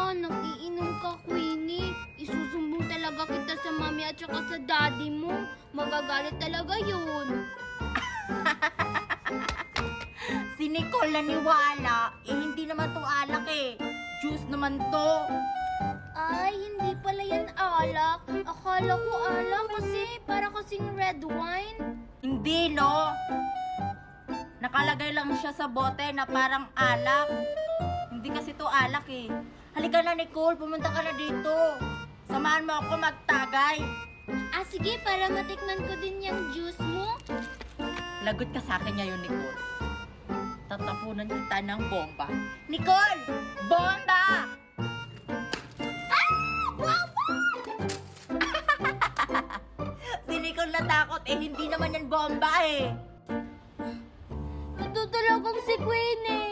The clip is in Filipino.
ka, nagiinom ka, Queenie. Isusumbong talaga kita sa mami at saka sa daddy mo. Magagalit talaga yun. Si Nicole naniwala, hindi naman to alak eh. Juice naman to. Ay, hindi pala yan alak. Akala ko alak kasi para kasing red wine. Hindi, no? Nakalagay lang siya sa bote na parang alak. Hindi kasi to alak eh. Halika na, Nicole. Pumunta ka na dito. Samahan mo ako magtagay. Ah, sige, para matikman ko din yung juice mo. Lagot ka sa akin ngayon, Nicole. Tatapunan kita ng bomba. Nicole! Bomba! Si Nicole natakot eh. Hindi naman yan bomba eh. Ito talagang si Queenie.